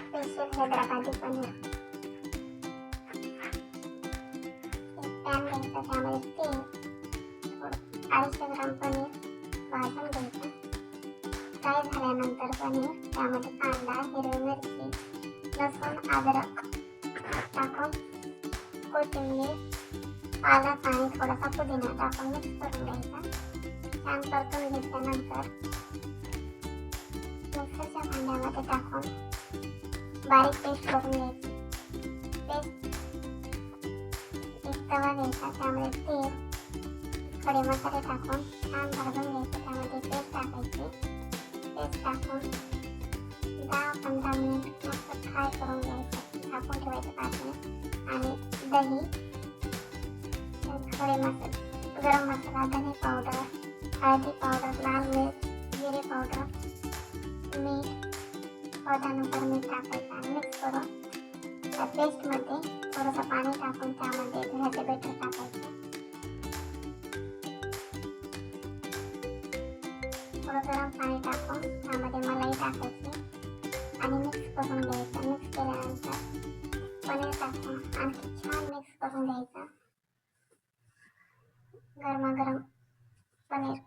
Special Hyderabadi paneer. एक pan घ्यायचा, त्यामध्ये तेल, 250 ग्राम पनीर भाजून घ्यायचं. फ्राय झाल्यानंतर पनीर, त्यामध्ये कांदा, हिरवी मिरची, लसूण, अद्रक टाकून कोथिंबीर, पालक आणि थोडासा पुदिना टाकून मिक्स करून घ्यायचा. छान परतून घेतल्यानंतर मिक्सरच्या भांड्यामध्ये टाकून बारीक पेस्ट करून घ्यायची. पेस्ट, एक तवा घ्यायचा, त्यामध्ये तेल, खडे मसाले टाकून छान भाजून घ्यायचे. त्यामध्ये पेस्ट टाकायची. पेस्ट टाकून 10-15 मिनिट मस्त फ्राय करून घ्यायचं. झाकून ठेवायचं 5 मिनिट. आणि दही, खडे मसाले, गरम मसाला, धने पावडर, हळदी पावडर, लाल मिर्च, जिरे पावडर, मीठ, स्वादानुसार मीठ टाकायचं आणि मिक्स करून त्या पेस्टमध्ये थोडंसं पाणी टाकून त्यामध्ये दह्याचे बेटर टाकायचं. थोडं गरम पाणी टाकून त्यामध्ये मलाई टाकायची आणि मिक्स करून घ्यायचं. मिक्स केल्यानंतर पनीर टाकून आणखी छान मिक्स करून घ्यायचं. गरमागरम पनीर